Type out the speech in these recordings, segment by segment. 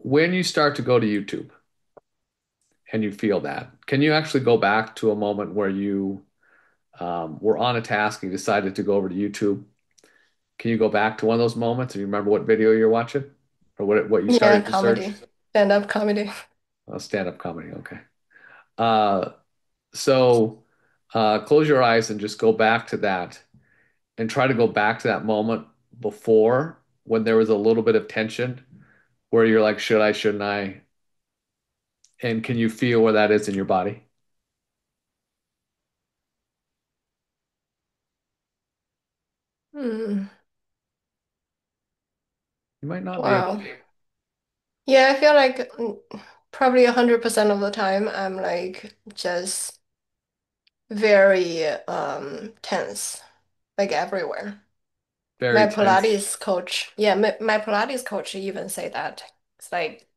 when you start to go to YouTube and you feel that, can you actually go back to a moment where you were on a task and you decided to go over to YouTube? Can you go back to one of those moments and you remember what video you're watching or what you Yeah, started to search? comedy, stand-up comedy. Oh, stand-up comedy. Okay. Uh, so close your eyes and just go back to that and try to go back to that moment before when there was a little bit of tension where you're like, should I, shouldn't I? And can you feel where that is in your body? Hmm. You might not be able Wow. to. Yeah, I feel like probably 100% of the time I'm like just very tense, like everywhere. Very My tense. Pilates coach, yeah, my Pilates coach even say that. It's like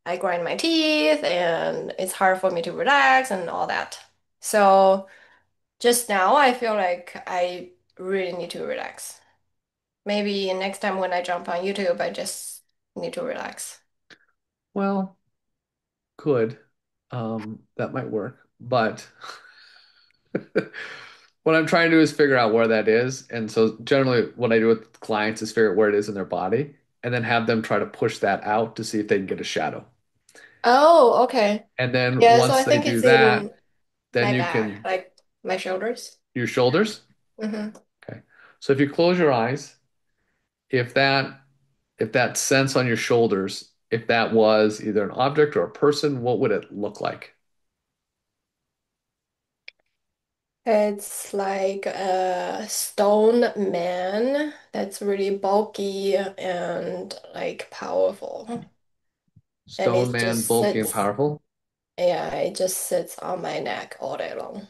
I grind my teeth and it's hard for me to relax and all that. So just now I feel like I really need to relax. Maybe next time when I jump on YouTube, I just need to relax. Well, could. That might work. But what I'm trying to do is figure out where that is. And so generally what I do with clients is figure out where it is in their body and then have them try to push that out to see if they can get a shadow. Oh, okay. And then Yeah, so once I they think do it's that, in then my you back, can like my shoulders. your shoulders. Hmm. Okay. So if you close your eyes, if that if that sense on your shoulders, if that was either an object or a person, what would it look like? It's like a stone man that's really bulky and like powerful. And Stone it man, just bulky and sits, powerful. yeah, it just sits on my neck all day long.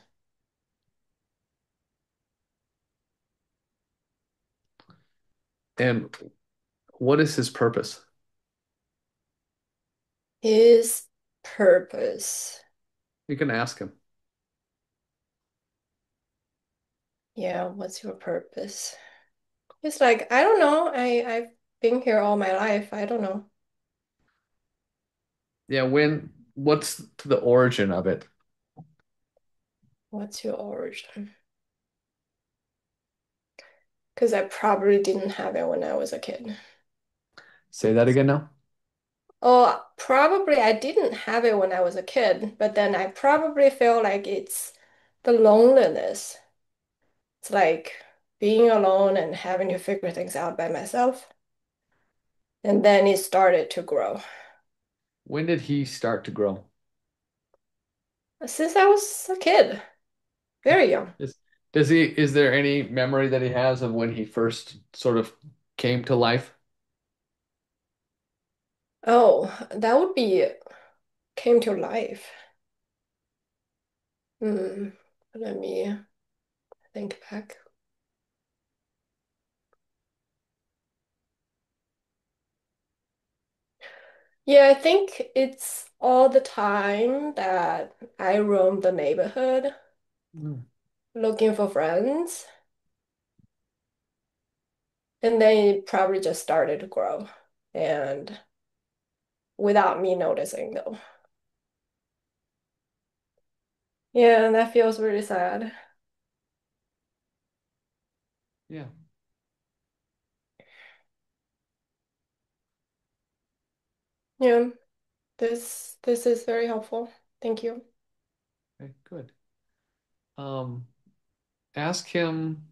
And what is his purpose? His purpose. You can ask him. Yeah, what's your purpose? It's like, I don't know. I've been here all my life. I don't know. Yeah, what's the origin of it? What's your origin? Because I probably didn't have it when I was a kid. Say that again now. Oh, probably I didn't have it when I was a kid, but then I probably feel like it's the loneliness. It's like being alone and having to figure things out by myself. And then it started to grow. When did he start to grow? Since I was a kid, very young. Is, is there any memory that he has of when he first sort of came to life? Oh, that would be came to life. Hmm. Let me think back. Yeah, I think it's all the time that I roam the neighborhood Hmm. looking for friends. And then it probably just started to grow. And without me noticing, though. Yeah, and that feels really sad. Yeah. Yeah, this is very helpful. Thank you. Okay, good. Um, Ask him,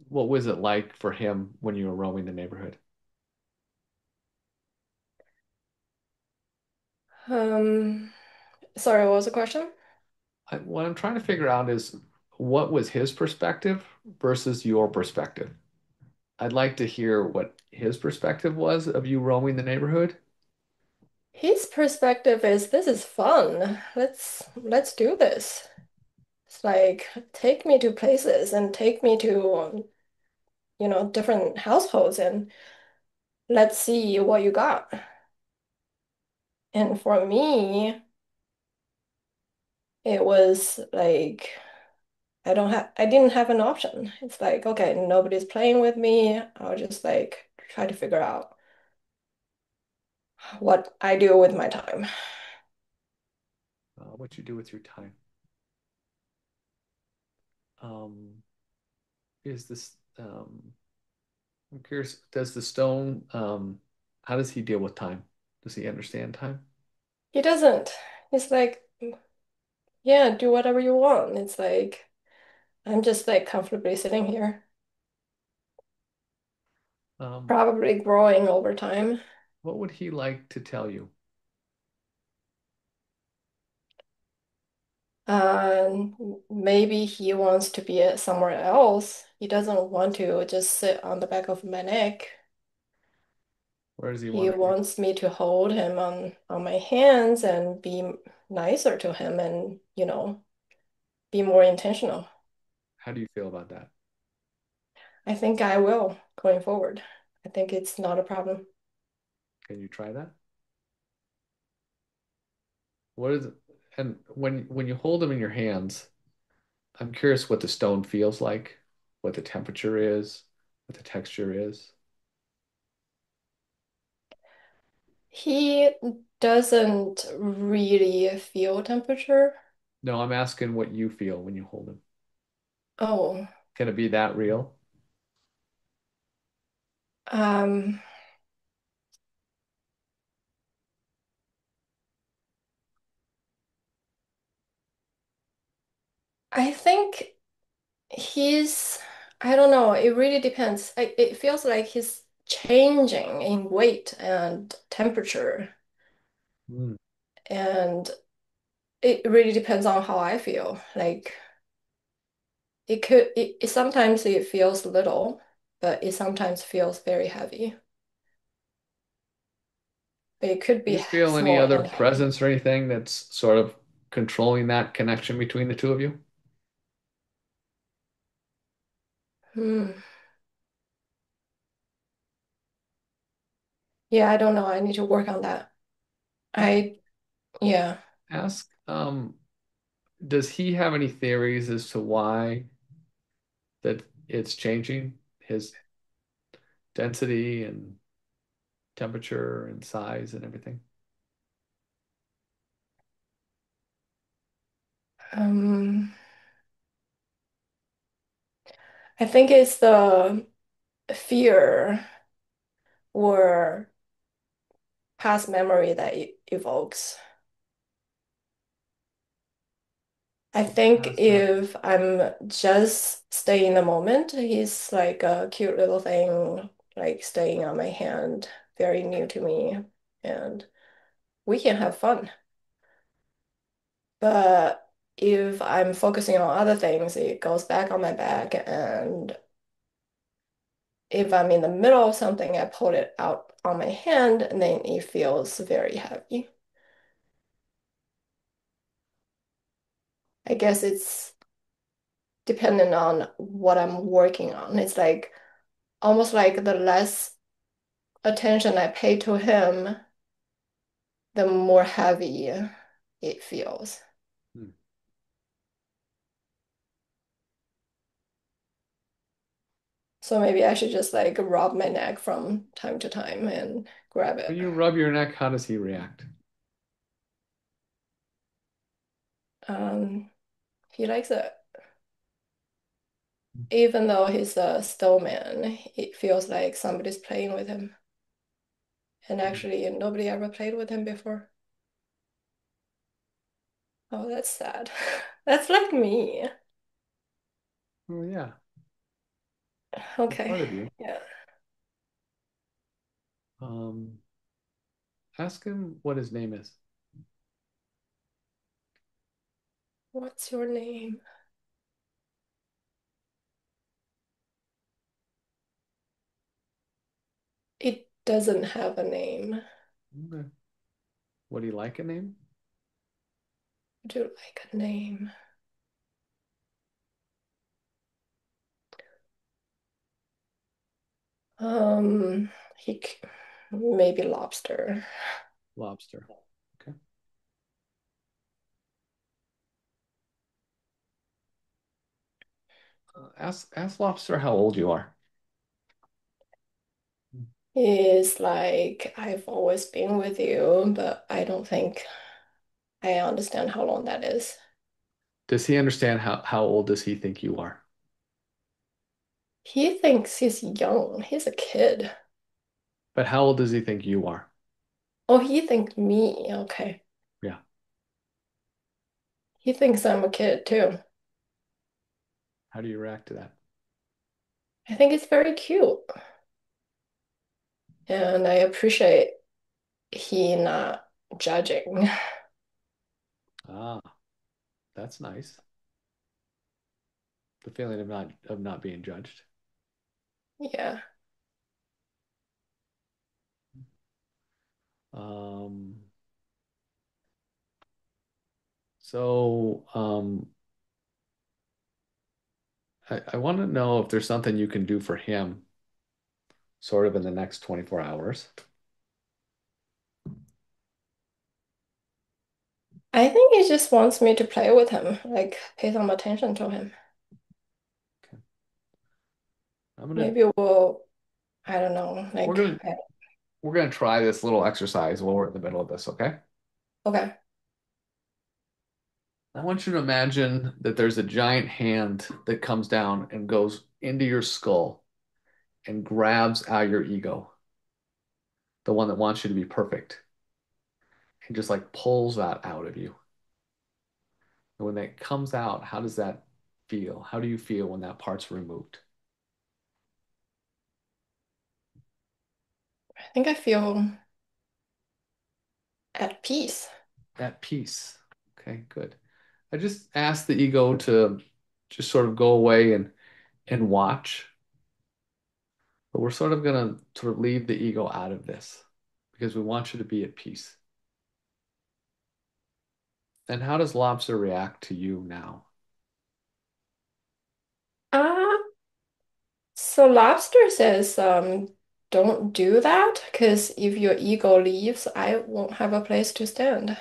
what was it like for him when you were roaming the neighborhood? Um, Sorry, what was the question? What I'm trying to figure out is what was his perspective versus your perspective. I'd like to hear what his perspective was of you roaming the neighborhood. His perspective is this is fun. Let's do this. It's like take me to places and take me to different households and let's see what you got. And for me, it was like I didn't have an option. It's like, okay, nobody's playing with me. I'll just like try to figure out. What I do with my time. What you do with your time. Um, is this I'm curious, does the stone how does he deal with time? Does he understand time? He doesn't. He's like, yeah, do whatever you want. It's like I'm just like comfortably sitting here, Um, probably growing over time. what would he like to tell you? And maybe he wants to be somewhere else. He doesn't want to just sit on the back of my neck. Where does he He want to be? wants me to hold him on my hands and be nicer to him and, be more intentional. How do you feel about that? I think I will going forward. I think it's not a problem. Can you try that? What is it? And when you hold them in your hands, I'm curious what the stone feels like, what the temperature is, what the texture is. He doesn't really feel temperature. No, I'm asking what you feel when you hold them. Oh, Can it be that real? um, I think he's, I don't know, it really depends. It feels like he's changing in weight and temperature, Mm. and it really depends on how I feel. Like sometimes it feels little, but it sometimes feels very heavy. But it could Do be you feel any small other and heavy. presence or anything that's sort of controlling that connection between the two of you? Hmm. Yeah, I don't know. I need to work on that. I, yeah. Ask, does he have any theories as to why that it's changing his density and temperature and size and everything? Um, I think it's the fear or past memory that it evokes. I think Past memory. if I'm just staying in the moment, he's like a cute little thing, like staying on my hand, very new to me, and we can have fun. But if I'm focusing on other things, it goes back on my back, and if I'm in the middle of something, I pull it out on my hand, and then it feels very heavy. I guess it's dependent on what I'm working on. It's like almost like the less attention I pay to him, the more heavy it feels. Hmm. So maybe I should just like rub my neck from time to time and grab When it. you rub your neck, how does he react? Um, he likes it. Even though he's a still man, it feels like somebody's playing with him. And Hmm. actually, nobody ever played with him before. Oh, that's sad. That's like me. Oh yeah, it's Okay. part of you. Yeah. Um, ask him what his name is. What's your name? It doesn't have a name. Okay. Would he like a name? Would you like a name? Um, he maybe lobster. Lobster. Okay. Ask Lobster how old you are. He's like, I've always been with you, but I don't think I understand how long that is. Does he understand how old does he think you are? He thinks he's young. He's a kid. But how old does he think you are? Oh, he thinks me. Okay. Yeah. He thinks I'm a kid too. How do you react to that? I think it's very cute. And I appreciate he not judging. Ah, that's nice. The feeling of not being judged. Yeah. Um, so I want to know if there's something you can do for him sort of in the next 24 hours. I think he just wants me to play with him, like pay some attention to him. Okay. I'm gonna Maybe we'll, I don't know, we're like, gonna we're gonna try this little exercise while we're in the middle of this, okay? okay. I want you to imagine that there's a giant hand that comes down and goes into your skull and grabs out your ego, the one that wants you to be perfect, and just like pulls that out of you. And when that comes out, how does that feel? How do you feel when that part's removed? I think I feel at peace. At peace. Okay, good. I just ask the ego to just sort of go away and watch, but we're sort of gonna sort of leave the ego out of this because we want you to be at peace. And how does lobster react to you now? Uh, so Lobster says, don't do that because if your ego leaves, I won't have a place to stand.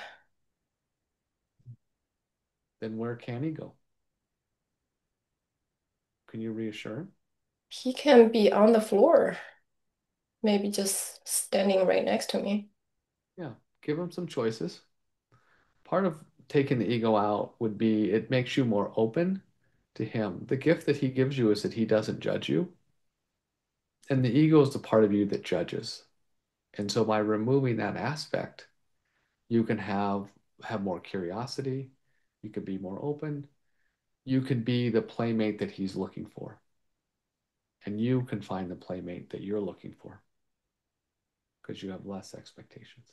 Then where can he go? Can you reassure him? He can be on the floor, maybe just standing right next to me. Yeah, give him some choices. Part of taking the ego out would be it makes you more open to him. The gift that he gives you is that he doesn't judge you, and the ego is the part of you that judges. And so by removing that aspect, you can have more curiosity, you can be more open, you can be the playmate that he's looking for, and you can find the playmate that you're looking for because you have less expectations.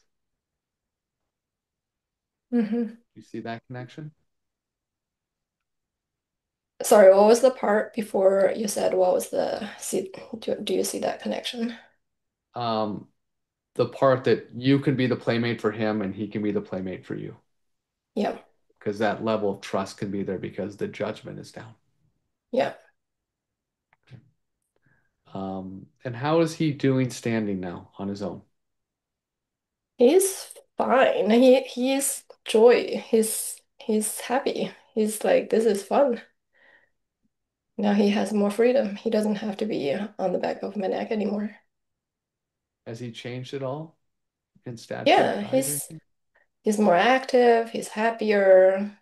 Hmm. You see that connection? Sorry, what was the part before you said what was the see do you see that connection? Um, the part that you can be the playmate for him and he can be the playmate for you Yeah. because that level of trust can be there because the judgment is down. Yeah. And how is he doing standing now on his own? He's fine. He's joy. He's happy. He's like, this is fun. Now he has more freedom. He doesn't have to be on the back of my neck anymore. Has he changed at all in stature, Yeah, size, or he's anything? he's more active, he's happier.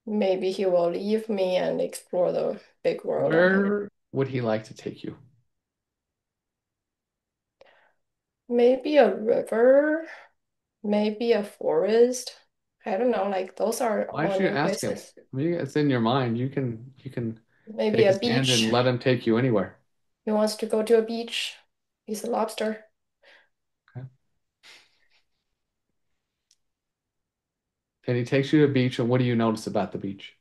Maybe he will leave me and explore the big world on his. Where would he like to take you? Maybe a river, maybe a forest. I don't know, like those are Why all don't you new ask him? places. I mean, it's in your mind. You can Maybe take a his hand beach. and let him take you anywhere. He wants to go to a beach. He's a lobster. Okay. And he takes you to the beach, and what do you notice about the beach?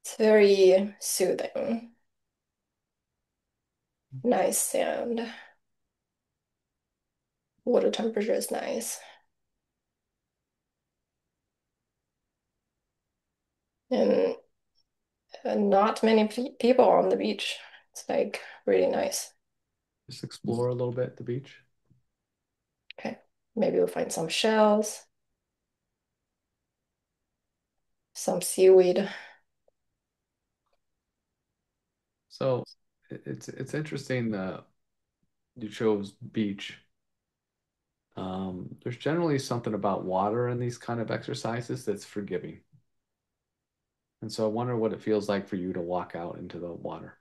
It's very soothing. Nice sand. Water temperature is nice. And not many people on the beach. It's like really nice. Just explore a little bit at the beach. Okay. Maybe we'll find some shells, some seaweed. So It's interesting that you chose beach. There's generally something about water in these kind of exercises that's forgiving. And so I wonder what it feels like for you to walk out into the water.